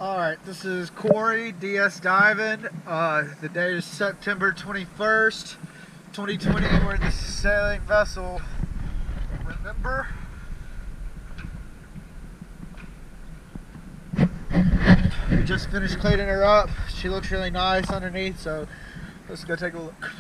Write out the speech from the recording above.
Alright, this is Corey, DS Diving. The date is September 21st, 2020. We're in the sailing vessel Remember. We just finished cleaning her up. She looks really nice underneath, so let's go take a look.